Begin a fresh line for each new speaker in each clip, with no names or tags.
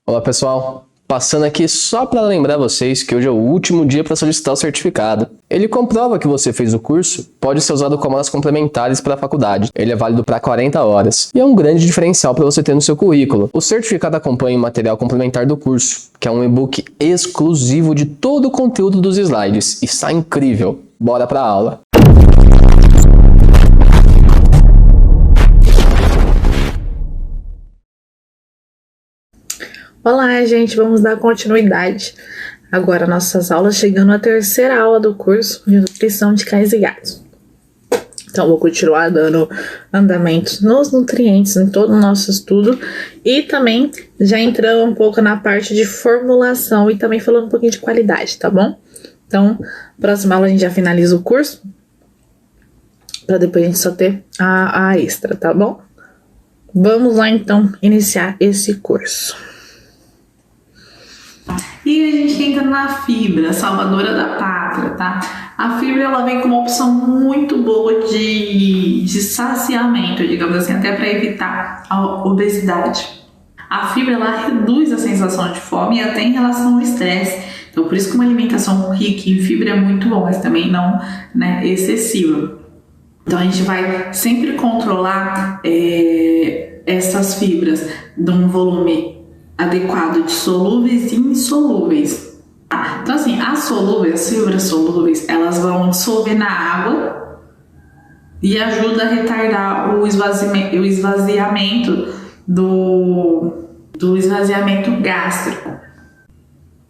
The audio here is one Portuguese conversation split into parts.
Olá pessoal, passando aqui só para lembrar vocês que hoje é o último dia para solicitar o certificado. Ele comprova que você fez o curso, pode ser usado como aulas complementares para a faculdade. Ele é válido para 40 horas e é um grande diferencial para você ter no seu currículo. O certificado acompanha o material complementar do curso, que é um e-book exclusivo de todo o conteúdo dos slides. E está incrível! Bora para a aula!
Olá, gente, vamos dar continuidade agora nossas aulas, chegando à terceira aula do curso de nutrição de cães e gatos. Então, vou continuar dando andamento nos nutrientes em todo o nosso estudo e também já entrando um pouco na parte de formulação e também falando um pouquinho de qualidade, tá bom? Então, próxima aula a gente já finaliza o curso, para depois a gente só ter a extra, tá bom? Vamos lá, então, iniciar esse curso.
E a gente entra na fibra, salvadora da pátria, tá? A fibra, ela vem como uma opção muito boa de saciamento, digamos assim, até para evitar a obesidade. A fibra, ela reduz a sensação de fome e até em relação ao estresse. Então, por isso que uma alimentação rica em fibra é muito bom, mas também não, né, excessiva. Então, a gente vai sempre controlar essas fibras de um volume adequado de solúveis e insolúveis. Então, assim, as fibras solúveis, elas vão dissolver na água e ajuda a retardar o esvaziamento do esvaziamento gástrico,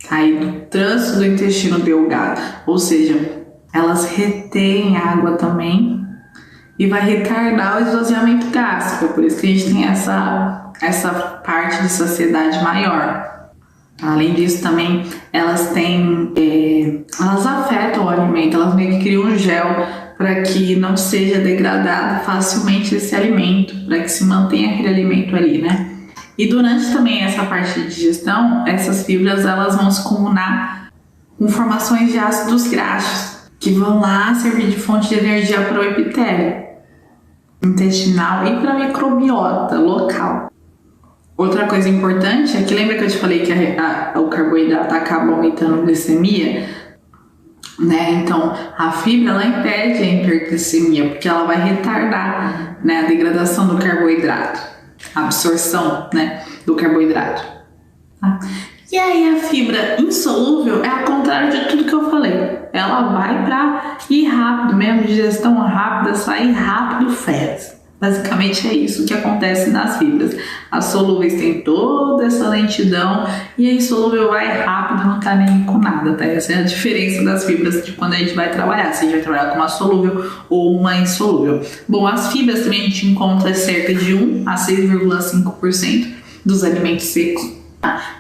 aí do trânsito do intestino delgado. Ou seja, elas retêm água também e vai retardar o esvaziamento gástrico. Por isso que a gente tem essa parte de saciedade maior. Além disso, também elas afetam o alimento, elas meio que criam um gel para que não seja degradado facilmente esse alimento, para que se mantenha aquele alimento ali, né? E durante também essa parte de digestão, essas fibras elas vão se comunar com formações de ácidos graxos, que vão lá servir de fonte de energia para o epitélio intestinal e para a microbiota local. Outra coisa importante é que lembra que eu te falei que o carboidrato acaba aumentando a glicemia, né? Então a fibra ela impede a hiperglicemia porque ela vai retardar, né, a degradação do carboidrato, a absorção, né, do carboidrato. Tá? E aí a fibra insolúvel é ao contrário de tudo que eu falei. Ela vai para ir rápido, mesmo digestão rápida, sair rápido, fezes. Basicamente é isso que acontece nas fibras. As solúveis têm toda essa lentidão e a insolúvel vai rápido, não tá nem com nada, tá? Essa é a diferença das fibras de quando a gente vai trabalhar, se a gente vai trabalhar com uma solúvel ou uma insolúvel. Bom, as fibras também a gente encontra cerca de 1 a 6,5% dos alimentos secos.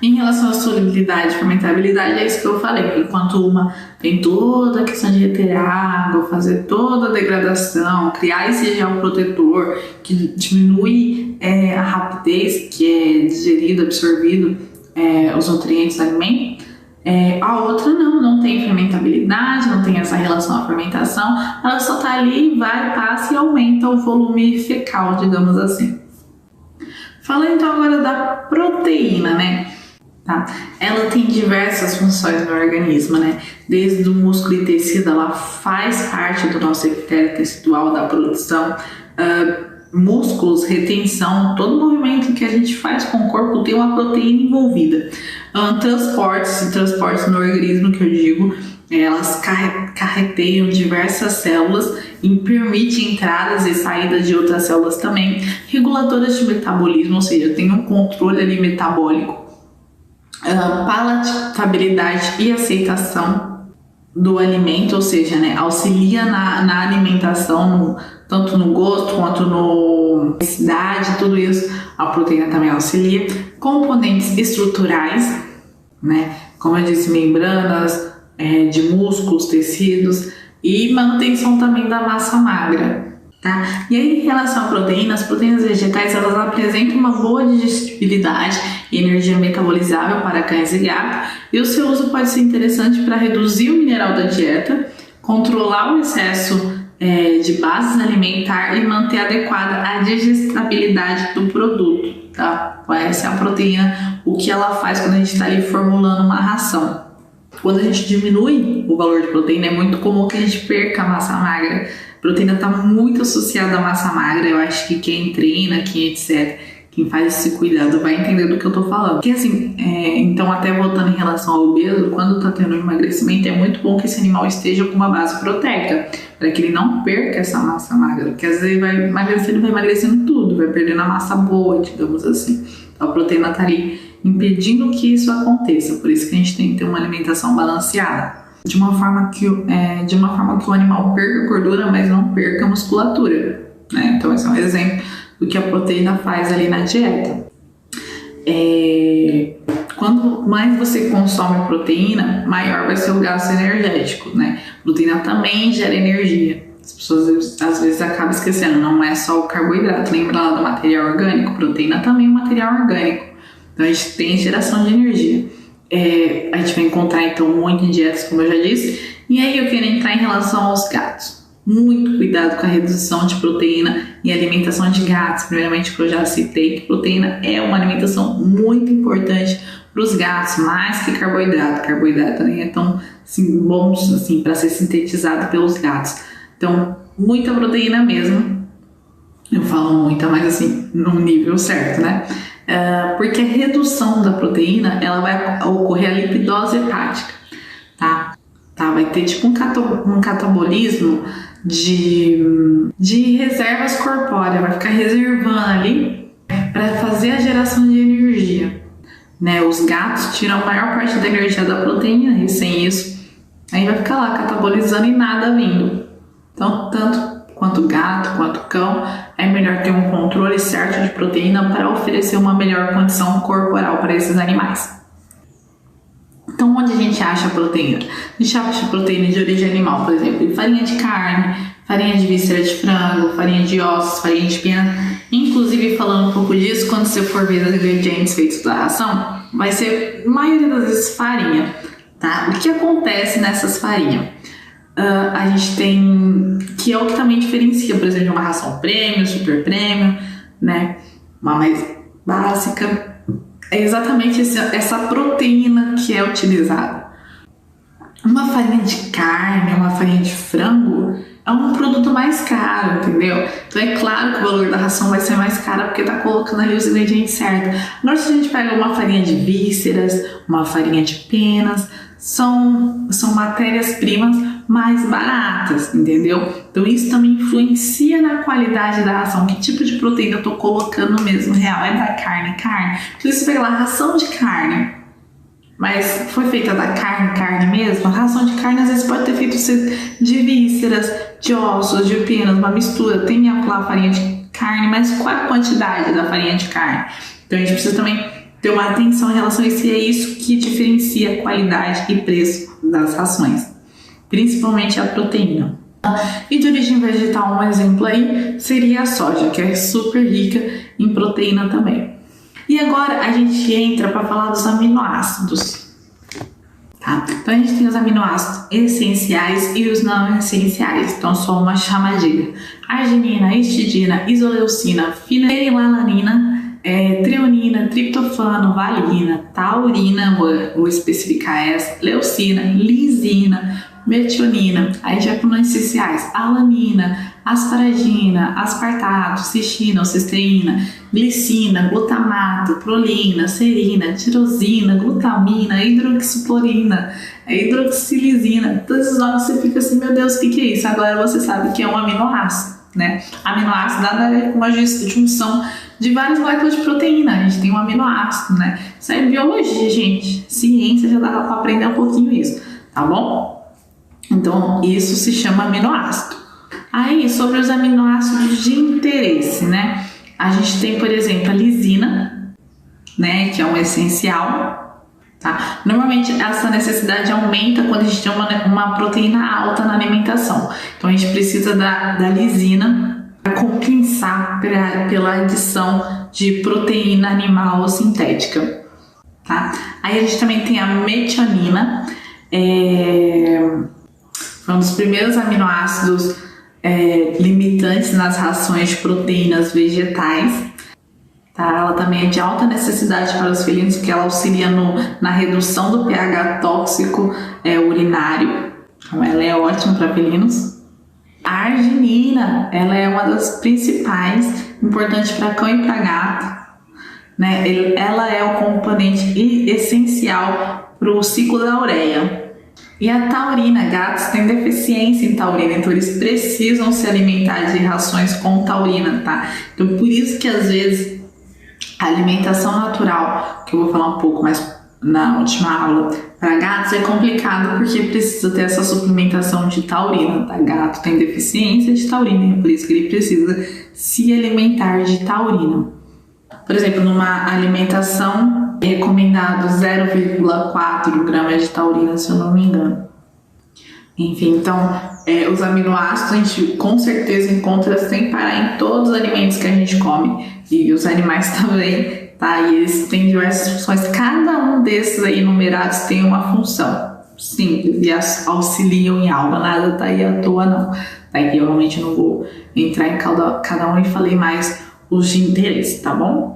Em relação à solubilidade e fermentabilidade, é isso que eu falei. Enquanto uma tem toda a questão de reter água, fazer toda a degradação, criar esse gel protetor que diminui a rapidez que é digerido, absorvido os nutrientes do alimento, a outra não tem fermentabilidade, não tem essa relação à fermentação, ela só tá ali, vai, passa e aumenta o volume fecal, digamos assim. Falando então agora da proteína, né? Tá? Ela tem diversas funções no organismo, né? Desde o músculo e tecido, ela faz parte do nosso epitélio tecidual, da produção, músculos, retenção, todo movimento que a gente faz com o corpo tem uma proteína envolvida. Transportes no organismo, que eu digo, elas carreteiam diversas células e permitem entradas e saídas de outras células também, reguladoras de metabolismo, ou seja, tem um controle ali metabólico, palatabilidade e aceitação do alimento, ou seja, né, auxilia na alimentação, tanto no gosto quanto na necessidade, tudo isso a proteína também auxilia. Componentes estruturais, né, como eu disse, membranas, de músculos, tecidos e manutenção também da massa magra, tá? E aí, em relação à proteína, as proteínas vegetais elas apresentam uma boa digestibilidade e energia metabolizável para cães e gatos, e o seu uso pode ser interessante para reduzir o mineral da dieta, controlar o excesso de bases alimentar e manter adequada a digestibilidade do produto, tá? Essa é a proteína, o que ela faz quando a gente está ali formulando uma ração. Quando a gente diminui o valor de proteína, é muito comum que a gente perca a massa magra. A proteína está muito associada à massa magra. Eu acho que quem treina, quem etc., quem faz esse cuidado vai entender do que eu tô falando. Porque assim, então até voltando em relação ao obeso, quando tá tendo um emagrecimento, é muito bom que esse animal esteja com uma base proteica, para que ele não perca essa massa magra. Porque às vezes vai emagrecendo tudo, vai perdendo a massa boa, digamos assim. Então a proteína tá ali impedindo que isso aconteça. Por isso que a gente tem que ter uma alimentação balanceada. De uma forma que o animal perca gordura, mas não perca musculatura, né? Então esse é um exemplo do que a proteína faz ali na dieta. Quanto mais você consome proteína, maior vai ser o gasto energético, né? Proteína também gera energia. As pessoas às vezes acabam esquecendo, não é só o carboidrato. Lembra lá do material orgânico? Proteína também é um material orgânico. Então a gente tem geração de energia. A gente vai encontrar então muito em dietas, como eu já disse. E aí eu quero entrar em relação aos gatos. Muito cuidado com a redução de proteína e alimentação de gatos. Primeiramente, que eu já citei que proteína é uma alimentação muito importante para os gatos, mais que carboidrato. Carboidrato também é tão assim, bom assim, para ser sintetizado pelos gatos. Então, muita proteína mesmo. Eu falo muita, mas assim, no nível certo, né? Porque a redução da proteína, ela vai ocorrer a lipidose hepática, tá? Vai ter tipo um catabolismo de reservas corpóreas, vai ficar reservando ali para fazer a geração de energia, né? Os gatos tiram a maior parte da energia da proteína e sem isso, aí vai ficar lá catabolizando e nada vindo. Então, tanto quanto gato, quanto cão, é melhor ter um controle certo de proteína para oferecer uma melhor condição corporal para esses animais. Então, onde a gente acha a proteína? A gente acha proteína de origem animal, por exemplo, em farinha de carne, farinha de víscera de frango, farinha de ossos, farinha de pena. Inclusive, falando um pouco disso, quando você for ver os ingredientes feitos da ração, vai ser, a maioria das vezes, farinha, tá? O que acontece nessas farinhas? A gente tem, que é o que também diferencia, por exemplo, uma ração premium, super premium, né? Uma mais básica. É exatamente essa proteína que é utilizada. Uma farinha de carne, uma farinha de frango é um produto mais caro, entendeu? Então é claro que o valor da ração vai ser mais caro porque tá colocando ali os ingredientes certos. Agora, se a gente pega uma farinha de vísceras, uma farinha de penas, são matérias-primas mais baratas, entendeu? Então isso também influencia na qualidade da ração. Que tipo de proteína eu tô colocando mesmo real? É da carne? Porque você pega lá a ração de carne, mas foi feita da carne mesmo? A ração de carne às vezes pode ter feito de vísceras, de ossos, de penas, uma mistura. Tem lá a farinha de carne, mas qual é a quantidade da farinha de carne? Então a gente precisa também ter uma atenção em relação a isso, e é isso que diferencia a qualidade e preço das rações, principalmente a proteína. E de origem vegetal, um exemplo aí seria a soja, que é super rica em proteína também. E agora a gente entra para falar dos aminoácidos, tá? Então a gente tem os aminoácidos essenciais e os não essenciais, então só uma chamadilha: arginina, histidina, isoleucina, fenilalanina, treonina, triptofano, valina, taurina, vou especificar essa, leucina, lisina, metionina, aí já com os essenciais: alanina, asparagina, aspartato, cistina, cisteína, glicina, glutamato, prolina, serina, tirosina, glutamina, hidroxipurina, hidroxilizina. Todos esses nomes você fica assim, meu Deus, o que é isso? Agora você sabe que é um aminoácido, né? Aminoácido nada a ver com a junção de várias moléculas de proteína. A gente tem um aminoácido, né? Isso é biologia, gente. Ciência, já dá para aprender um pouquinho isso, tá bom? Então, isso se chama aminoácido. Aí, sobre os aminoácidos de interesse, né? A gente tem, por exemplo, a lisina, né? Que é um essencial, tá? Normalmente, essa necessidade aumenta quando a gente tem uma proteína alta na alimentação. Então, a gente precisa da lisina para compensar pela adição de proteína animal ou sintética, tá? Aí, a gente também tem a metionina, foi um dos primeiros aminoácidos limitantes nas rações de proteínas vegetais. Tá? Ela também é de alta necessidade para os felinos, porque ela auxilia na redução do pH tóxico urinário. Então ela é ótima para felinos. A arginina, ela é uma das principais, importante para cão e para gato. Né? Ela é o componente essencial para o ciclo da ureia. E a taurina, gatos têm deficiência em taurina, então eles precisam se alimentar de rações com taurina, tá? Então por isso que às vezes a alimentação natural, que eu vou falar um pouco mais na última aula, para gatos é complicado porque precisa ter essa suplementação de taurina, tá? Gato tem deficiência de taurina, por isso que ele precisa se alimentar de taurina. Por exemplo, numa alimentação é recomendado 0,4 gramas de taurina, se eu não me engano. Enfim, então, os aminoácidos a gente com certeza encontra sem parar em todos os alimentos que a gente come. E os animais também, tá? E eles têm diversas funções. Cada um desses aí enumerados tem uma função simples e auxiliam em algo. Nada tá aí à toa, não. Tá? E eu realmente não vou entrar em cada um e falei mais os de interesse, tá bom?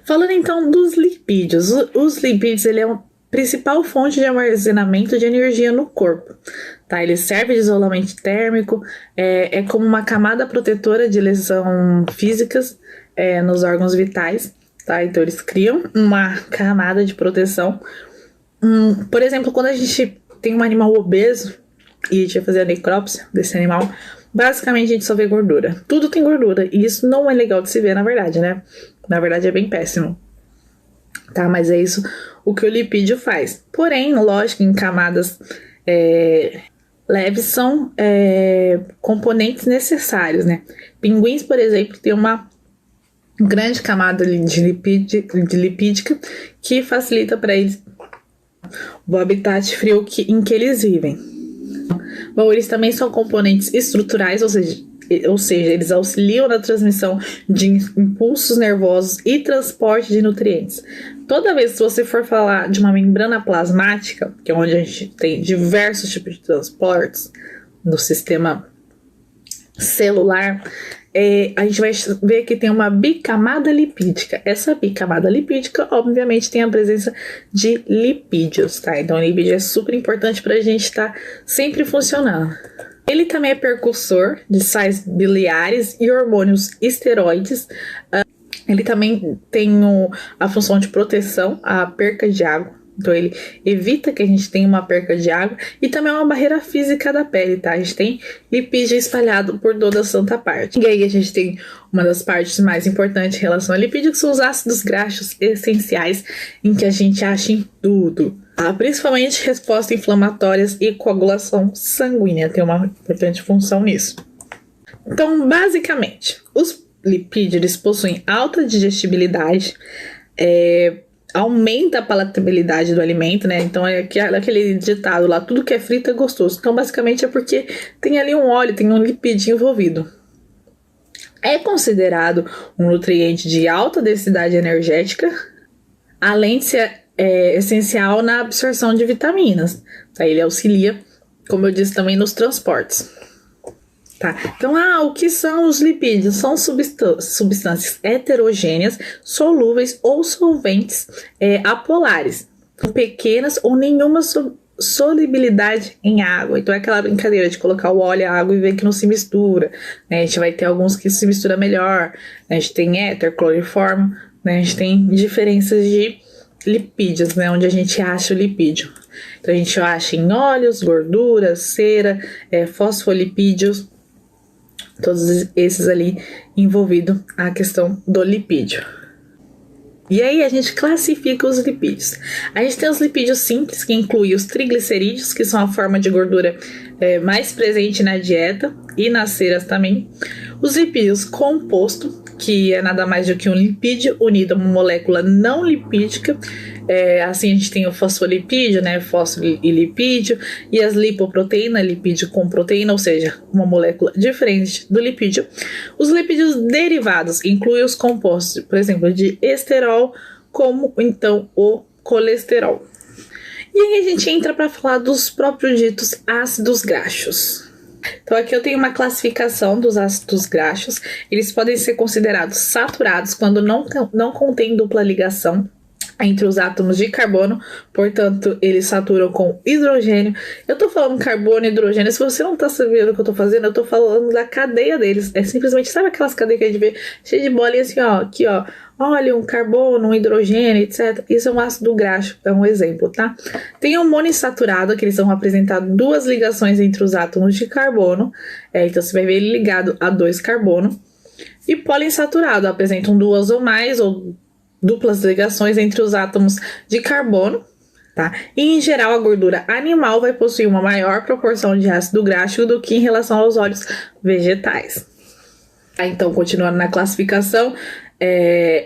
Falando então dos lipídios. Os lipídios, ele é uma principal fonte de armazenamento de energia no corpo. Tá? Ele serve de isolamento térmico, é como uma camada protetora de lesão físicas nos órgãos vitais. Tá? Então eles criam uma camada de proteção. Por exemplo, quando a gente tem um animal obeso e a gente vai fazer a necrópsia desse animal, basicamente a gente só vê gordura. Tudo tem gordura e isso não é legal de se ver, na verdade, né? Na verdade é bem péssimo. Tá? Mas é isso o que o lipídio faz. Porém, lógico, em camadas leves são componentes necessários, né? Pinguins, por exemplo, tem uma grande camada de lipídica que facilita para eles o habitat frio em que eles vivem. Bom, eles também são componentes estruturais, ou seja, eles auxiliam na transmissão de impulsos nervosos e transporte de nutrientes. Toda vez que você for falar de uma membrana plasmática, que é onde a gente tem diversos tipos de transportes no sistema celular, a gente vai ver que tem uma bicamada lipídica. Essa bicamada lipídica, obviamente, tem a presença de lipídios, tá? Então, o lipídio é super importante para a gente estar sempre funcionando. Ele também é precursor de sais biliares e hormônios esteroides. Ele também tem a função de proteção à perca de água. Então, ele evita que a gente tenha uma perca de água e também é uma barreira física da pele, tá? A gente tem lipídio espalhado por toda a santa parte. E aí, a gente tem uma das partes mais importantes em relação a lipídio, que são os ácidos graxos essenciais, em que a gente acha em tudo. Principalmente resposta inflamatórias e coagulação sanguínea, tem uma importante função nisso. Então, basicamente, os lipídios eles possuem alta digestibilidade, aumenta a palatabilidade do alimento, né? Então é aquele ditado lá, tudo que é frito é gostoso. Então basicamente é porque tem ali um óleo, tem um lipídio envolvido. É considerado um nutriente de alta densidade energética, além de ser essencial na absorção de vitaminas. Tá? Ele auxilia, como eu disse, também nos transportes. Tá? Então, o que são os lipídios? São substâncias heterogêneas, solúveis ou solventes apolares, com pequenas ou nenhuma solubilidade em água. Então, é aquela brincadeira de colocar o óleo e a água e ver que não se mistura. Né? A gente vai ter alguns que se mistura melhor. Né? A gente tem éter, cloriformo. Né? A gente tem diferenças de lipídios, né? Onde a gente acha o lipídio. Então, a gente acha em óleos, gorduras, cera, fosfolipídios. Todos esses ali envolvidos a questão do lipídio. E aí a gente classifica os lipídios. A gente tem os lipídios simples, que incluem os triglicerídeos, que são a forma de gordura mais presente na dieta e nas ceras também. Os lipídios compostos, que é nada mais do que um lipídio unido a uma molécula não lipídica. Assim a gente tem o fosfolipídio, né, fósforo e lipídio, e as lipoproteínas, lipídio com proteína, ou seja, uma molécula diferente do lipídio. Os lipídios derivados incluem os compostos, por exemplo, de esterol, como então o colesterol. E E aí a gente entra para falar dos próprios ditos ácidos graxos. Então aqui eu tenho uma classificação dos ácidos graxos. Eles podem ser considerados saturados quando não contém dupla ligação entre os átomos de carbono, portanto, eles saturam com hidrogênio. Eu tô falando carbono e hidrogênio, se você não tá sabendo o que eu tô fazendo, eu tô falando da cadeia deles. É simplesmente, sabe aquelas cadeias que a gente vê cheia de bolinhas assim, ó, aqui, ó, olha, um carbono, um hidrogênio, etc. Isso é um ácido graxo, é um exemplo, tá? Tem o monoinsaturado, que eles vão apresentar duas ligações entre os átomos de carbono, então você vai ver ele ligado a 2 carbono. E poliinsaturado, apresentam duas ou mais, ou duplas ligações entre os átomos de carbono, tá? E em geral a gordura animal vai possuir uma maior proporção de ácido graxo do que em relação aos óleos vegetais. Então, continuando na classificação,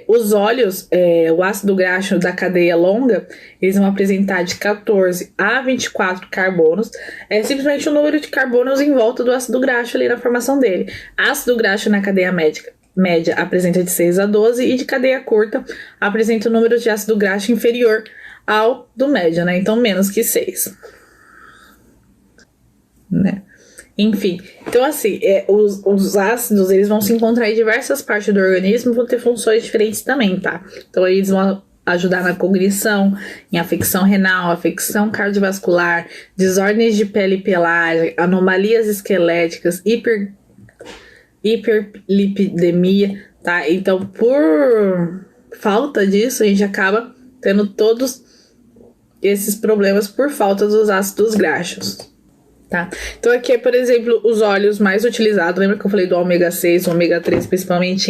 os óleos, o ácido graxo da cadeia longa, eles vão apresentar de 14 a 24 carbonos. É simplesmente o número de carbonos em volta do ácido graxo ali na formação dele. Ácido graxo na cadeia média apresenta de 6 a 12 e de cadeia curta apresenta o número de ácido graxo inferior ao do médio, né? Então, menos que 6. Né? Enfim, então assim, os ácidos, eles vão se encontrar em diversas partes do organismo e vão ter funções diferentes também, tá? Então, eles vão ajudar na cognição, em afecção renal, afecção cardiovascular, desordens de pele e pelagem, anomalias esqueléticas, hiperlipidemia, tá? Então, por falta disso, a gente acaba tendo todos esses problemas por falta dos ácidos graxos, tá? Então, aqui, por exemplo, os óleos mais utilizados, lembra que eu falei do ômega 6, o ômega 3, principalmente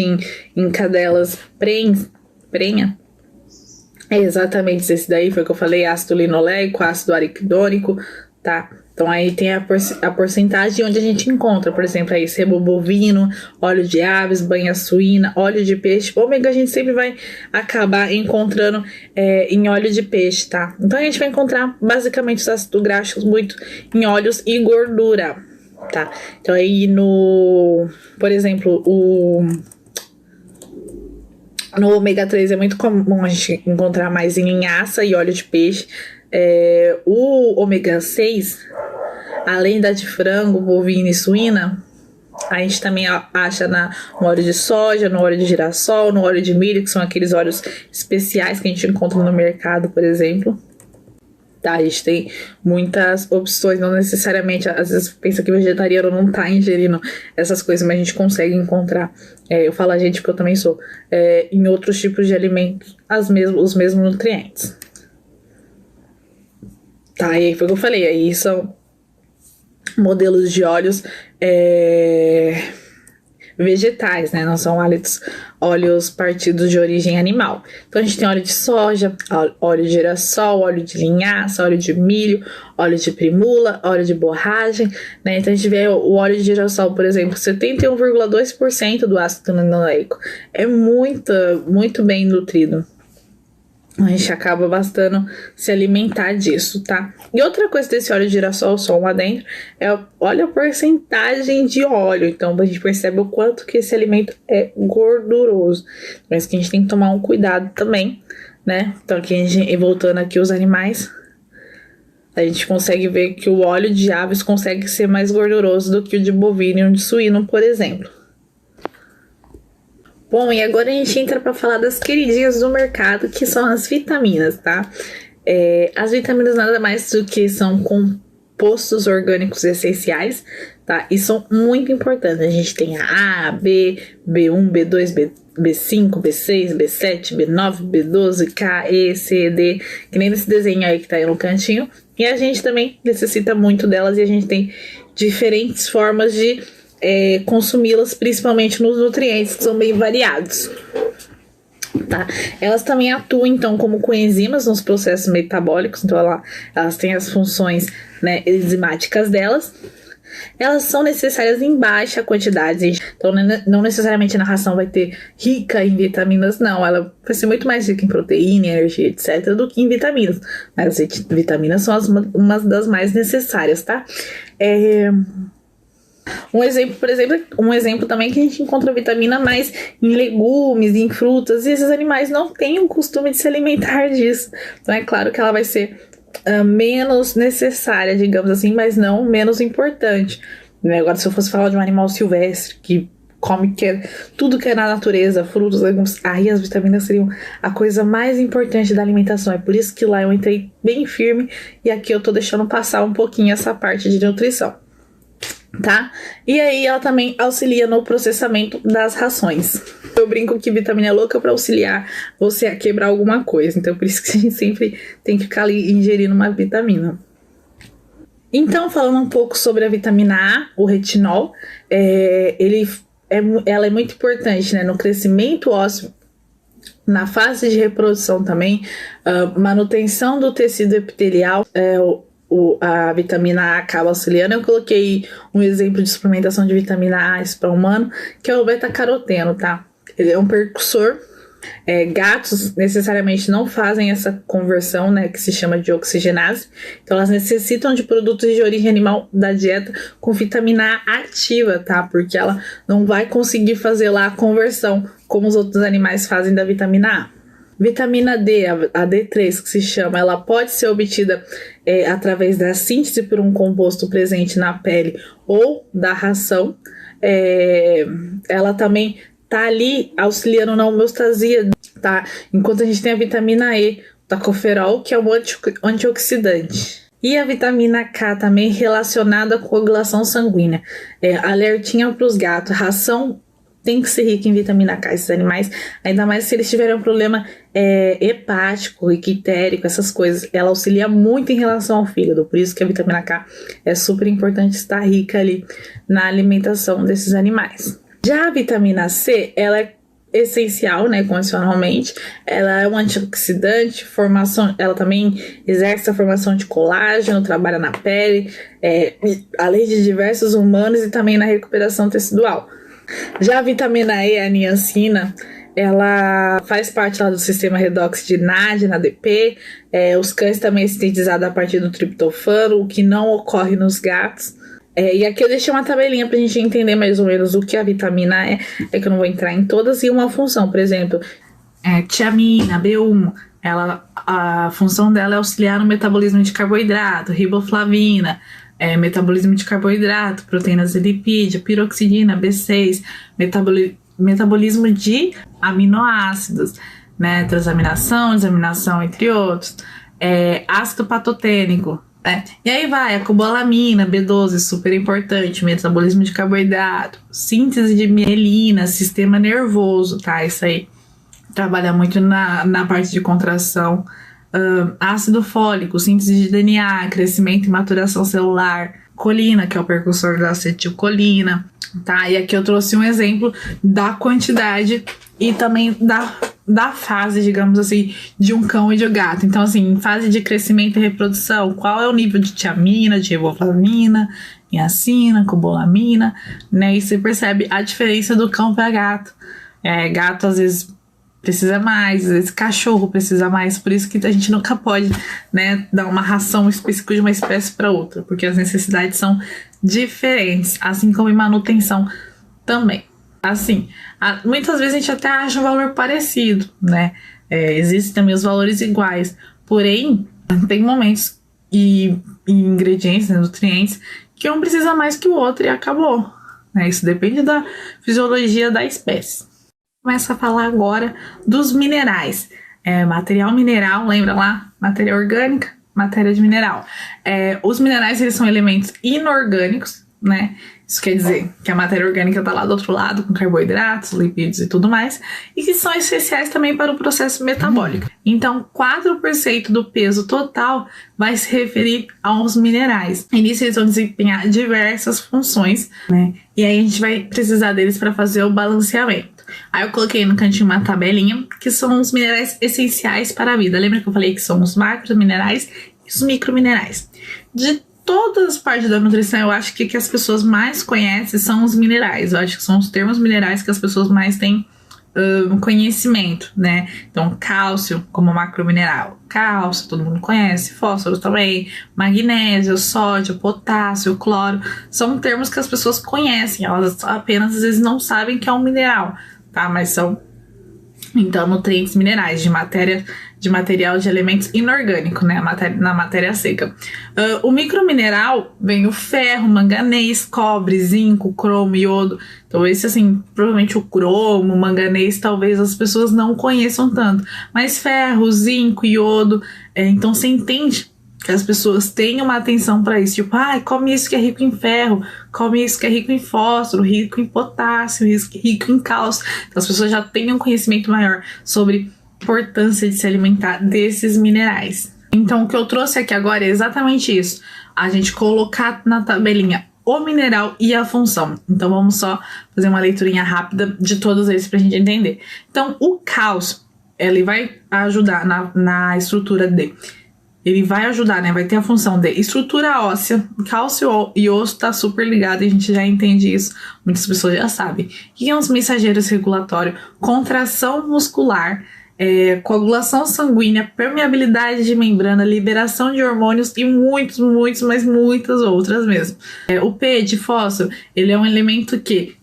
em cadelas prenha? É exatamente esse daí, foi o que eu falei, ácido linoleico, ácido araquidônico, tá? Então, aí tem a porcentagem onde a gente encontra, por exemplo, aí sebo bovino, óleo de aves, banha suína, óleo de peixe. Ômega a gente sempre vai acabar encontrando em óleo de peixe, tá? Então, a gente vai encontrar basicamente os ácidos graxos muito em óleos e gordura, tá? Então, aí por exemplo, no ômega 3 é muito comum a gente encontrar mais em linhaça e óleo de peixe. O ômega 6, além da de frango, bovina e suína, a gente também acha no óleo de soja, no óleo de girassol, no óleo de milho, que são aqueles óleos especiais que a gente encontra no mercado, por exemplo. Tá, a gente tem muitas opções, não necessariamente, às vezes pensa que o vegetariano não tá ingerindo essas coisas, mas a gente consegue encontrar, eu falo a gente porque eu também sou, em outros tipos de alimentos, os mesmos nutrientes. Tá, e aí foi o que eu falei, aí são modelos de óleos vegetais, né? Não são óleos partidos de origem animal. Então a gente tem óleo de soja, óleo de girassol, óleo de linhaça, óleo de milho, óleo de primula, óleo de borragem, né? Então a gente vê o óleo de girassol, por exemplo, 71,2% do ácido linoleico. É muito bem nutrido. A gente acaba bastando se alimentar disso, tá? E outra coisa desse óleo de girassol, só um adentro, olha a porcentagem de óleo. Então, a gente percebe o quanto que esse alimento é gorduroso. Mas que a gente tem que tomar um cuidado também, né? Então, aqui, voltando aqui os animais, a gente consegue ver que o óleo de aves consegue ser mais gorduroso do que o de bovino e o de suíno, por exemplo. Bom, e agora a gente entra para falar das queridinhas do mercado, que são as vitaminas, tá? As vitaminas nada mais do que são compostos orgânicos essenciais, tá? E são muito importantes. A gente tem a A, B, B1, B2, B5, B6, B7, B9, B12, K, E, C, D, que nem nesse desenho aí que tá aí no cantinho. E a gente também necessita muito delas e a gente tem diferentes formas de consumi-las, principalmente nos nutrientes, que são bem variados. Tá? Elas também atuam, então, como coenzimas nos processos metabólicos, então elas têm as funções, né, enzimáticas delas. Elas são necessárias em baixa quantidade, então não necessariamente na ração vai ter rica em vitaminas, não, ela vai ser muito mais rica em proteína, energia, etc, do que em vitaminas, mas as vitaminas são uma das mais necessárias, tá? Um exemplo também que a gente encontra vitamina mais em legumes, em frutas, e esses animais não têm o costume de se alimentar disso. Então é claro que ela vai ser menos necessária, digamos assim, mas não menos importante. Né? Agora, se eu fosse falar de um animal silvestre que come tudo que é na natureza, frutos, legumes, aí as vitaminas seriam a coisa mais importante da alimentação. É por isso que lá eu entrei bem firme e aqui eu tô deixando passar um pouquinho essa parte de nutrição, tá? E aí ela também auxilia no processamento das rações. Eu brinco que vitamina é louca para auxiliar você a quebrar alguma coisa, então por isso que a gente sempre tem que ficar ali ingerindo uma vitamina. Então, falando um pouco sobre a vitamina A, o retinol, ela é muito importante, né, no crescimento ósseo, na fase de reprodução também, manutenção do tecido epitelial, a vitamina A acaba auxiliando. Eu coloquei um exemplo de suplementação de vitamina A para humano, que é o beta-caroteno, tá? Ele é um precursor. Gatos necessariamente não fazem essa conversão, né, que se chama de oxigenase, então elas necessitam de produtos de origem animal da dieta com vitamina A ativa, tá? Porque ela não vai conseguir fazer lá a conversão como os outros animais fazem da vitamina A. Vitamina D, a D3 que se chama, ela pode ser obtida através da síntese por um composto presente na pele ou da ração. Ela também tá ali auxiliando na homeostasia, tá? Enquanto a gente tem a vitamina E, o tocoferol, que é um antioxidante. E a vitamina K também relacionada com coagulação sanguínea. Alertinha para os gatos, ração tem que ser rica em vitamina K, esses animais, ainda mais se eles tiverem um problema hepático, ictérico, essas coisas. Ela auxilia muito em relação ao fígado, por isso que a vitamina K é super importante estar rica ali na alimentação desses animais. Já a vitamina C, ela é essencial, né, convencionalmente. Ela é um antioxidante, ela também exerce a formação de colágeno, trabalha na pele, além de diversos humanos e também na recuperação tecidual. Já a vitamina E, a niacina, ela faz parte lá do sistema redox de NAD, NADP. Os cães também é sintetizado a partir do triptofano, o que não ocorre nos gatos. E aqui eu deixei uma tabelinha pra gente entender mais ou menos o que a vitamina é que eu não vou entrar em todas, e uma função, por exemplo, tiamina, B1, a função dela é auxiliar no metabolismo de carboidrato, riboflavina, metabolismo de carboidrato, proteínas e lipídio, piroxidina, B6, metabolismo de aminoácidos, né, transaminação, desaminação, entre outros, ácido patotênico. E aí vai a cobalamina, B12, super importante, metabolismo de carboidrato, síntese de mielina, sistema nervoso, tá? Isso aí trabalha muito na parte de contração. Ácido fólico, síntese de DNA, crescimento e maturação celular, colina, que é o precursor da acetilcolina, tá? E aqui eu trouxe um exemplo da quantidade e também da fase, digamos assim, de um cão e de um gato. Então, assim, em fase de crescimento e reprodução, qual é o nível de tiamina, de riboflavina, niacina, cobalamina, né? E você percebe a diferença do cão para gato. Gato, às vezes, precisa mais, às vezes cachorro precisa mais, por isso que a gente nunca pode, né, dar uma ração específica de uma espécie para outra, porque as necessidades são diferentes, assim como em manutenção também. Assim, muitas vezes a gente até acha um valor parecido, né? Existem também os valores iguais, porém, tem momentos e ingredientes, né, nutrientes, que um precisa mais que o outro e acabou, né? Isso depende da fisiologia da espécie. Começa a falar agora dos minerais. Material mineral, lembra lá? Matéria orgânica, matéria de mineral. Os minerais, eles são elementos inorgânicos, né? Isso quer dizer que a matéria orgânica está lá do outro lado, com carboidratos, lipídios e tudo mais, e que são essenciais também para o processo metabólico. Então, 4% do peso total vai se referir aos minerais. E nisso eles vão desempenhar diversas funções, né? E aí a gente vai precisar deles para fazer o balanceamento. Aí eu coloquei no cantinho uma tabelinha, que são os minerais essenciais para a vida. Lembra que eu falei que são os macrominerais e os microminerais? De todas as partes da nutrição, eu acho que as pessoas mais conhecem são os minerais. Eu acho que são os termos minerais que as pessoas mais têm conhecimento, né? Então, cálcio como macromineral. Cálcio, todo mundo conhece. Fósforo também. Magnésio, sódio, potássio, cloro. São termos que as pessoas conhecem. Elas apenas, às vezes, não sabem que é um mineral, tá? Mas são
Então, nutrientes minerais, de material de elementos inorgânicos, né? Na matéria seca. O micromineral vem o ferro, manganês, cobre, zinco, cromo, iodo. Então, esse, assim, provavelmente o cromo, manganês, talvez as pessoas não conheçam tanto. Mas ferro, zinco, iodo. Então, você entende que as pessoas têm uma atenção para isso. Tipo, come isso que é rico em ferro, come isso que é rico em fósforo, rico em potássio, rico em cálcio. Então as pessoas já têm um conhecimento maior sobre a importância de se alimentar desses minerais. Então o que eu trouxe aqui agora é exatamente isso. A gente colocar na tabelinha o mineral e a função. Então vamos só fazer uma leiturinha rápida de todos eles para a gente entender. Então o cálcio, ele vai ajudar na estrutura de... Ele vai ajudar, né? Vai ter a função de estrutura óssea, cálcio e osso tá super ligado e a gente já entende isso. Muitas pessoas já sabem. O que é uns mensageiros regulatórios? Contração muscular, coagulação sanguínea, permeabilidade de membrana, liberação de hormônios e mas muitas outras mesmo. O P de fósforo, ele é um elemento que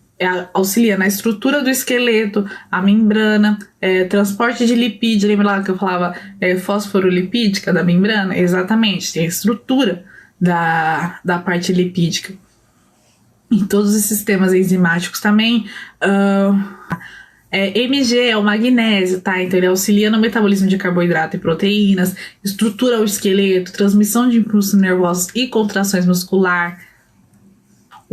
auxilia na estrutura do esqueleto, a membrana, transporte de lipídio. Lembra lá que eu falava fosforolipídica da membrana? Exatamente, tem a estrutura da parte lipídica. E todos os sistemas enzimáticos também. Mg é o magnésio, tá? Então ele auxilia no metabolismo de carboidrato e proteínas, estrutura o esqueleto, transmissão de impulsos nervosos e contrações muscular.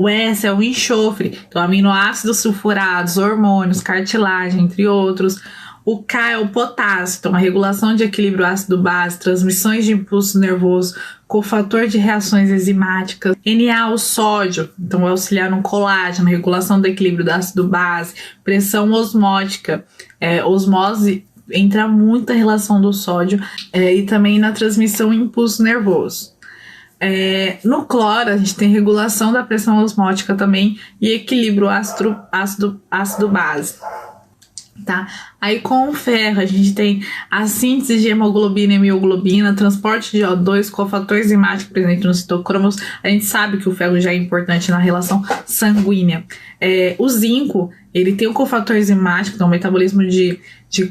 O S é o enxofre, então aminoácidos sulfurados, hormônios, cartilagem, entre outros. O K é o potássio, então a regulação de equilíbrio ácido-base, transmissões de impulso nervoso, cofator de reações enzimáticas. Na, o sódio, então vai auxiliar no colágeno, regulação do equilíbrio do ácido-base, pressão osmótica, osmose, entra muita relação do sódio e também na transmissão impulso nervoso. No cloro, a gente tem regulação da pressão osmótica também e equilíbrio ácido-base. Tá? Aí com o ferro, a gente tem a síntese de hemoglobina e mioglobina, transporte de O2, cofator enzimático presente nos citocromos. A gente sabe que o ferro já é importante na relação sanguínea. O zinco, ele tem o cofator enzimático, então o metabolismo de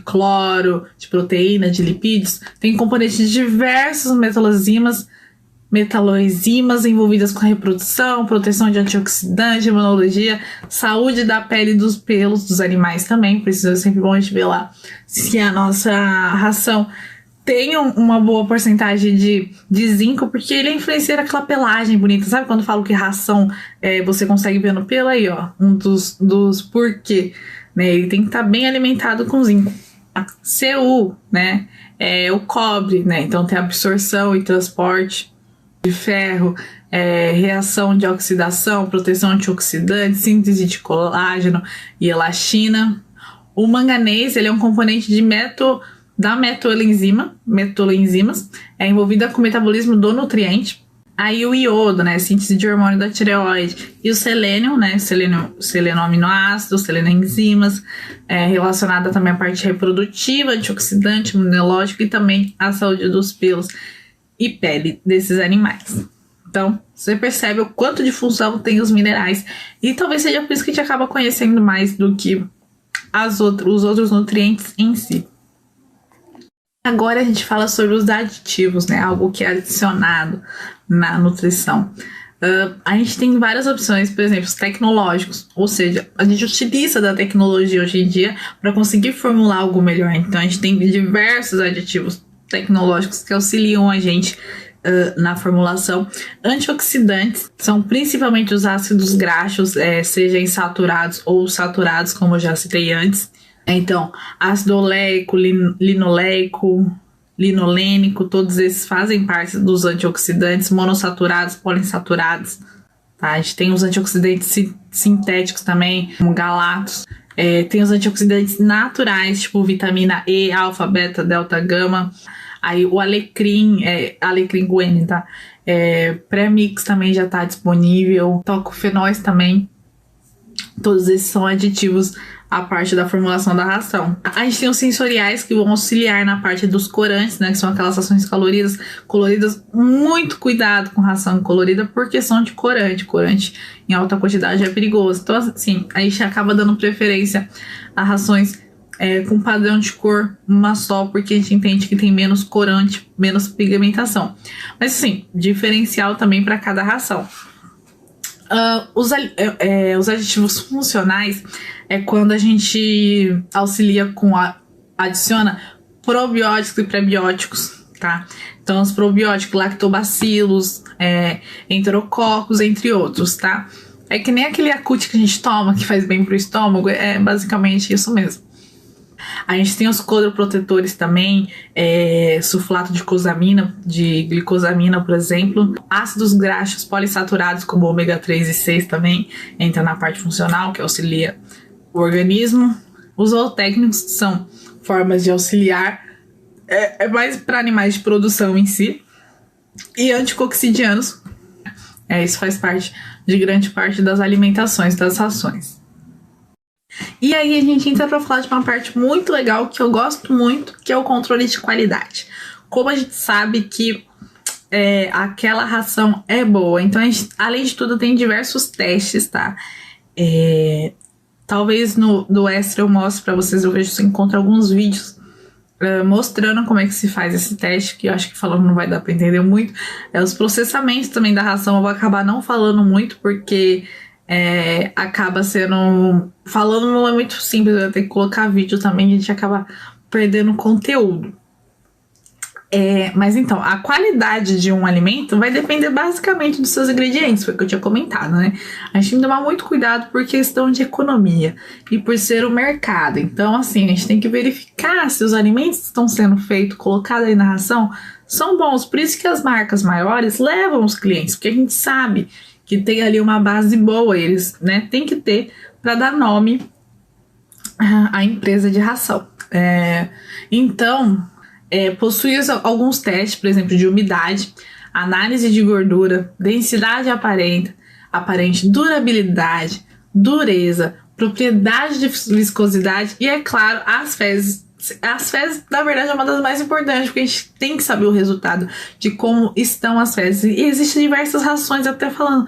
cloro, de proteína, de lipídios. Tem componentes de diversos metaloenzimas envolvidas com a reprodução, proteção de antioxidante, imunologia, saúde da pele e dos pelos dos animais também. Precisa sempre bom a gente ver lá se a nossa ração tem uma boa porcentagem de zinco, porque ele influencia aquela pelagem bonita. Sabe quando eu falo que ração você consegue ver no pelo? Aí, ó, um dos porquê, né? Ele tem que estar bem alimentado com zinco. Cu, né? O cobre, né? Então tem absorção e transporte de ferro, reação de oxidação, proteção antioxidante, síntese de colágeno e elastina. O manganês, ele é um componente da metoenzimas, envolvida com o metabolismo do nutriente. Aí o iodo, né, síntese de hormônio da tireoide. E o selênio, né, selênio aminoácido, selênio enzimas, relacionada também à parte reprodutiva, antioxidante, imunológico e também à saúde dos pelos e pele desses animais. Então, você percebe o quanto de função tem os minerais. E talvez seja por isso que a gente acaba conhecendo mais do que os outros nutrientes em si. Agora a gente fala sobre os aditivos, né? Algo que é adicionado na nutrição. A gente tem várias opções, por exemplo, os tecnológicos. Ou seja, a gente utiliza da tecnologia hoje em dia para conseguir formular algo melhor. Então, a gente tem diversos aditivos tecnológicos que auxiliam a gente na formulação. Antioxidantes são principalmente os ácidos graxos, seja insaturados ou saturados, como eu já citei antes. Então, ácido oleico, linoleico, linolênico, todos esses fazem parte dos antioxidantes monossaturados, poliinsaturados. Tá? A gente tem os antioxidantes sintéticos também, como galatos. Tem os antioxidantes naturais, tipo vitamina E, alfa, beta, delta, gama. Aí o alecrim, alecrim guene, tá? Pré-mix também já tá disponível. Tocofenóis também. Todos esses são aditivos à parte da formulação da ração. A gente tem os sensoriais que vão auxiliar na parte dos corantes, né? Que são aquelas rações coloridas. Muito cuidado com ração colorida por questão de corante. Corante em alta quantidade é perigoso. Então, assim, a gente acaba dando preferência a rações com padrão de cor uma só, porque a gente entende que tem menos corante, menos pigmentação. Mas sim, diferencial também para cada ração. Os aditivos funcionais é quando a gente auxilia adiciona probióticos e prebióticos, tá? Então, os probióticos, lactobacilos, enterococos, entre outros, tá? É que nem aquele Yakult que a gente toma, que faz bem pro estômago, é basicamente isso mesmo. A gente tem os coloprotetores também, sulfato de glicosamina, por exemplo. Ácidos graxos polissaturados, como ômega 3 e 6 também, entra na parte funcional, que auxilia o organismo. Os zootécnicos são formas de auxiliar, mais para animais de produção em si. E anticoxidianos, isso faz parte de grande parte das alimentações, das rações. E aí a gente entra para falar de uma parte muito legal que eu gosto muito, que é o controle de qualidade. Como a gente sabe que aquela ração é boa, então a gente, além de tudo, tem diversos testes, tá? Talvez no extra eu mostre para vocês, eu vejo se encontra alguns vídeos mostrando como é que se faz esse teste, que eu acho que falando não vai dar para entender muito. Os processamentos também da ração eu vou acabar não falando muito, porque acaba sendo... Falando não é muito simples, eu ter que colocar vídeo também, a gente acaba perdendo conteúdo. Mas então, a qualidade de um alimento vai depender basicamente dos seus ingredientes, foi o que eu tinha comentado, né? A gente tem que tomar muito cuidado por questão de economia e por ser o mercado. Então, assim, a gente tem que verificar se os alimentos que estão sendo feitos, colocados aí na ração, são bons. Por isso que as marcas maiores levam os clientes, porque a gente sabe que tem ali uma base boa, eles, né, tem que ter para dar nome à empresa de ração. Então, possui alguns testes, por exemplo, de umidade, análise de gordura, densidade aparente, durabilidade, dureza, propriedade de viscosidade e, é claro, as fezes. As fezes, na verdade, é uma das mais importantes, porque a gente tem que saber o resultado de como estão as fezes. E existem diversas rações, até falando,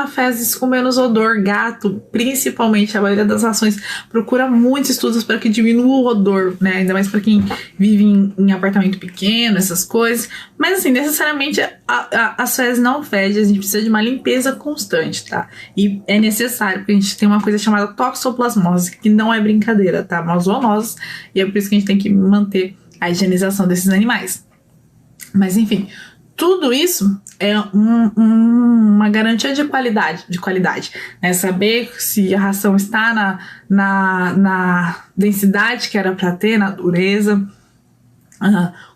fezes com menos odor, gato, principalmente, a maioria das rações procura muitos estudos para que diminua o odor, né? Ainda mais para quem vive em apartamento pequeno, essas coisas. Mas, assim, necessariamente, as fezes não fedem, a gente precisa de uma limpeza constante, tá? E é necessário, porque a gente tem uma coisa chamada toxoplasmose, que não é brincadeira, tá? Uma zoonose, e é por isso que a gente tem que manter a higienização desses animais. Mas enfim, tudo isso é uma garantia de qualidade, né? Saber se a ração está na densidade que era para ter, na dureza,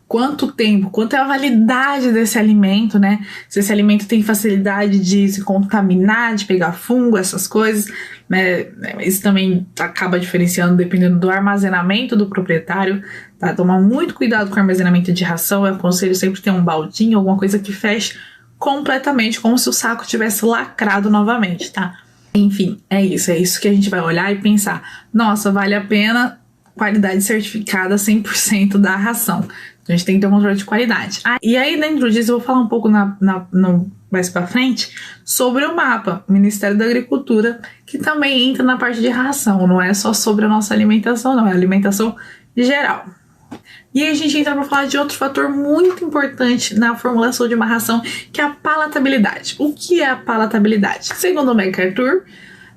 quanto tempo, quanto é a validade desse alimento, né? Se esse alimento tem facilidade de se contaminar, de pegar fungo, essas coisas, né? Isso também acaba diferenciando dependendo do armazenamento do proprietário, tá? Tomar muito cuidado com o armazenamento de ração. Eu aconselho sempre ter um baldinho, alguma coisa que feche completamente, como se o saco tivesse lacrado novamente, tá? Enfim, é isso que a gente vai olhar e pensar, nossa, vale a pena qualidade certificada 100% da ração. Então a gente tem que ter um controle de qualidade. E aí dentro disso eu vou falar um pouco mais pra frente sobre o mapa, Ministério da Agricultura, que também entra na parte de ração, não é só sobre a nossa alimentação, não, é alimentação geral. E aí a gente entra para falar de outro fator muito importante na formulação de uma ração, que é a palatabilidade. O que é a palatabilidade? Segundo o MacArthur,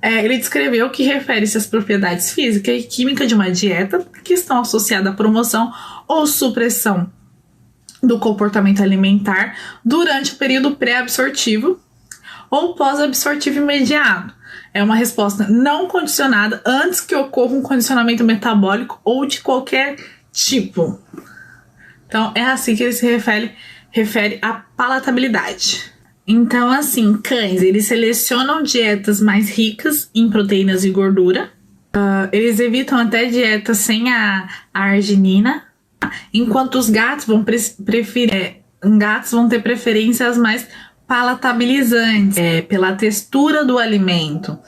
ele descreveu que refere-se às propriedades físicas e químicas de uma dieta que estão associadas à promoção ou supressão do comportamento alimentar durante o período pré-absortivo ou pós-absortivo imediato. É uma resposta não condicionada antes que ocorra um condicionamento metabólico ou de qualquer tipo. Então, é assim que ele se refere à palatabilidade. Então, assim, cães, eles selecionam dietas mais ricas em proteínas e gordura. Eles evitam até dietas sem a arginina, enquanto os gatos vão ter preferências mais palatabilizantes, pela textura do alimento.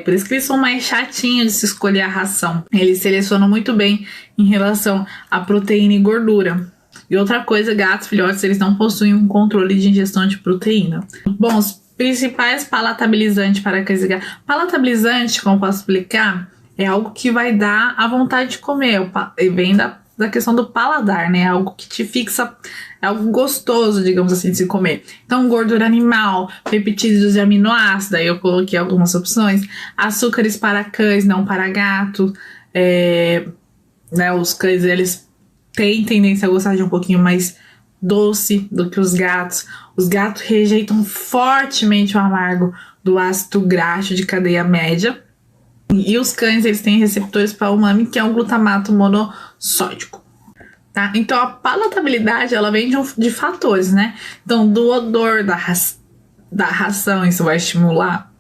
Por isso que eles são mais chatinhos de se escolher a ração. Eles selecionam muito bem em relação a proteína e gordura. E outra coisa, gatos filhotes, eles não possuem um controle de ingestão de proteína. Bom, os principais palatabilizantes para cães e gatos. Palatabilizante, como posso explicar, é algo que vai dar a vontade de comer, vem da questão do paladar, né? Algo que te fixa, é algo gostoso, digamos assim, de se comer. Então, gordura animal, peptídeos de aminoácidos, aí eu coloquei algumas opções, açúcares para cães, não para gato, né? Os cães, eles têm tendência a gostar de um pouquinho mais doce do que os gatos. Os gatos rejeitam fortemente o amargo do ácido graxo de cadeia média. E os cães, eles têm receptores para umami, que é um glutamato monossódico. Tá? Então, a palatabilidade, ela vem de fatores, né? Então, do odor da ração, isso vai estimular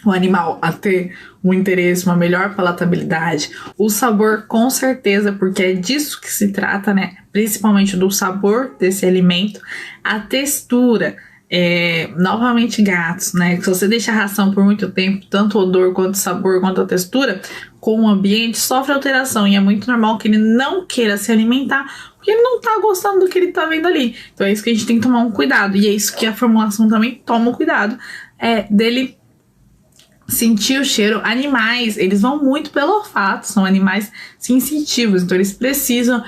o animal a ter um interesse, uma melhor palatabilidade. O sabor, com certeza, porque é disso que se trata, né? Principalmente do sabor desse alimento. A textura, novamente gatos, né? Se você deixa a ração por muito tempo, tanto o odor, quanto o sabor, quanto a textura, com o ambiente, sofre alteração. E é muito normal que ele não queira se alimentar, porque ele não tá gostando do que ele tá vendo ali. Então é isso que a gente tem que tomar um cuidado. E é isso que a formulação também toma um cuidado, dele sentir o cheiro. Animais, eles vão muito pelo olfato, são animais sensitivos, então eles precisam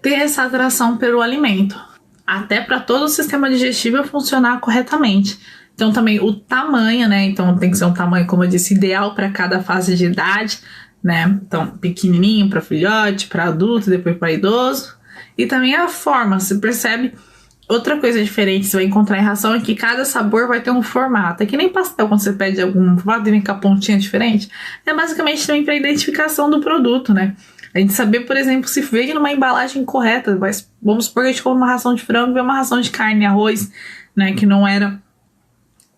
ter essa atração pelo alimento, até para todo o sistema digestivo funcionar corretamente. Então também o tamanho, né? Então tem que ser um tamanho, como eu disse, ideal para cada fase de idade, né? Então pequenininho para filhote, para adulto, depois para idoso. E também a forma, você percebe. Outra coisa diferente que você vai encontrar em ração é que cada sabor vai ter um formato. É que nem pastel, quando você pede algum formato e vem com a pontinha diferente. É basicamente também para identificação do produto, né? A gente saber, por exemplo, se veio numa embalagem correta. Mas vamos supor que a gente come uma ração de frango e veio uma ração de carne e arroz, né? Que não era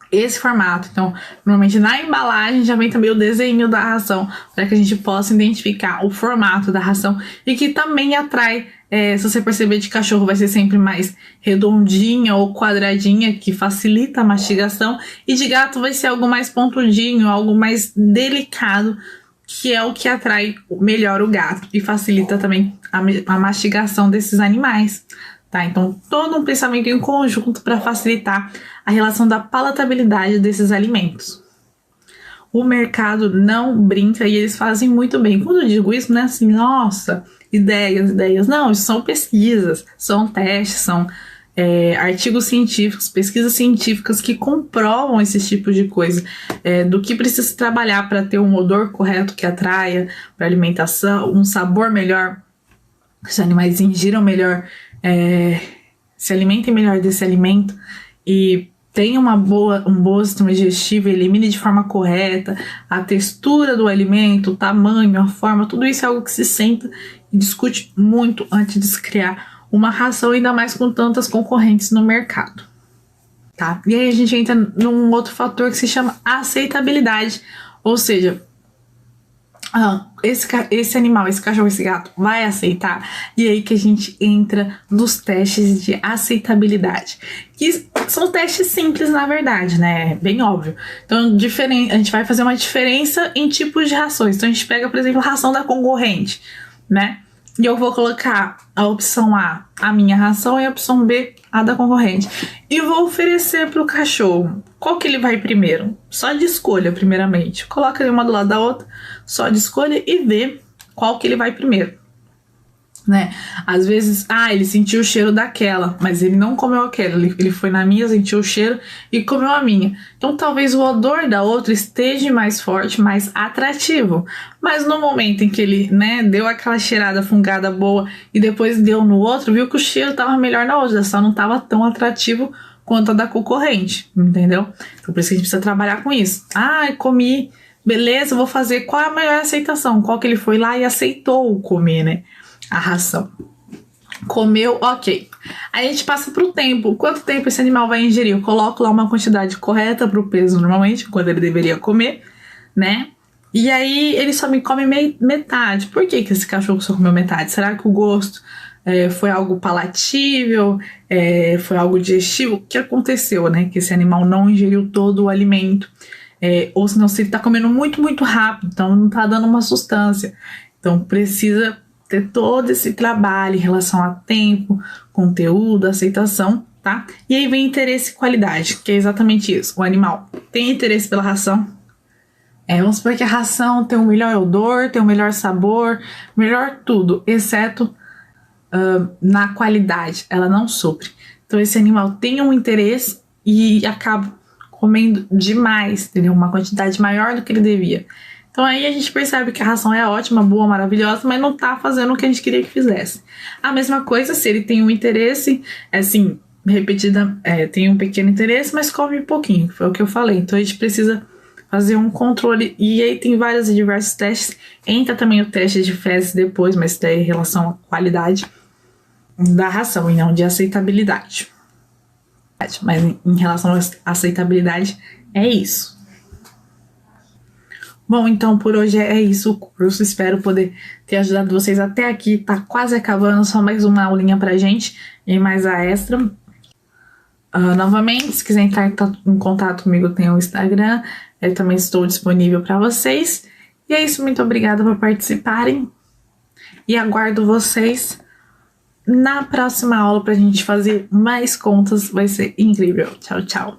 esse formato. Então, normalmente na embalagem já vem também o desenho da ração, para que a gente possa identificar o formato da ração e que também atrai. Se você perceber, de cachorro vai ser sempre mais redondinha ou quadradinha, que facilita a mastigação, e de gato vai ser algo mais pontudinho, algo mais delicado, que é o que atrai melhor o gato e facilita também a mastigação desses animais. Tá? Então, todo um pensamento em conjunto para facilitar a relação da palatabilidade desses alimentos. O mercado não brinca e eles fazem muito bem. Quando eu digo isso, não é assim, nossa, ideias. Não, isso são pesquisas, são testes, são artigos científicos, pesquisas científicas que comprovam esses tipos de coisa, do que precisa se trabalhar para ter um odor correto que atraia para alimentação, um sabor melhor, que os animais ingiram melhor, se alimentem melhor desse alimento e tenha um bom sistema digestivo, elimine de forma correta, a textura do alimento, o tamanho, a forma, tudo isso é algo que se senta e discute muito antes de se criar uma ração, ainda mais com tantas concorrentes no mercado. Tá? E aí a gente entra num outro fator que se chama aceitabilidade, ou seja, esse animal, esse cachorro, esse gato vai aceitar? E aí que a gente entra nos testes de aceitabilidade, que são testes simples, na verdade, né? Bem óbvio. Então, a gente vai fazer uma diferença em tipos de rações. Então, a gente pega, por exemplo, a ração da concorrente, né? E eu vou colocar a opção A, a minha ração, e a opção B, a da concorrente. E vou oferecer para o cachorro. Qual que ele vai primeiro? Só de escolha, primeiramente. Coloca ele uma do lado da outra, só de escolha, e vê qual que ele vai primeiro, né? Às vezes, ele sentiu o cheiro daquela, mas ele não comeu aquela. Ele foi na minha, sentiu o cheiro e comeu a minha. Então, talvez o odor da outra esteja mais forte, mais atrativo. Mas no momento em que ele, né, deu aquela cheirada fungada boa e depois deu no outro, viu que o cheiro estava melhor na outra, só não estava tão atrativo quanto a da concorrente, entendeu? Então, por isso que a gente precisa trabalhar com isso. Comi, beleza, vou fazer. Qual é a melhor aceitação? Qual que ele foi lá e aceitou comer, né? A ração. Comeu, ok. Aí a gente passa pro tempo. Quanto tempo esse animal vai ingerir? Eu coloco lá uma quantidade correta pro peso, normalmente, quando ele deveria comer, né? E aí ele só me come metade. Por que esse cachorro só comeu metade? Será que o gosto foi algo palatível? Foi algo digestivo? O que aconteceu, né? Que esse animal não ingeriu todo o alimento. Ou senão, se ele tá comendo muito, muito rápido, então não tá dando uma sustância. Então precisa ter todo esse trabalho em relação a tempo, conteúdo, aceitação, tá? E aí vem interesse e qualidade, que é exatamente isso. O animal tem interesse pela ração, Vamos supor que a ração tem o melhor odor, tem o melhor sabor, melhor tudo, exceto na qualidade, ela não supre. Então esse animal tem um interesse e acaba comendo demais, entendeu? Uma quantidade maior do que ele devia. Então aí a gente percebe que a ração é ótima, boa, maravilhosa, mas não tá fazendo o que a gente queria que fizesse. A mesma coisa se ele tem um interesse, assim, repetida, tem um pequeno interesse, mas come um pouquinho, foi o que eu falei. Então a gente precisa fazer um controle, e aí tem vários e diversos testes. Entra também o teste de fezes depois, mas tem em relação à qualidade da ração e não de aceitabilidade. Mas em relação à aceitabilidade, é isso. Bom, então por hoje é isso o curso. Espero poder ter ajudado vocês até aqui. Tá quase acabando, só mais uma aulinha pra gente e mais a extra. Novamente, se quiser entrar em contato comigo, tem o Instagram. Eu também estou disponível para vocês. E é isso, muito obrigada por participarem. E aguardo vocês na próxima aula pra gente fazer mais contas. Vai ser incrível. Tchau, tchau.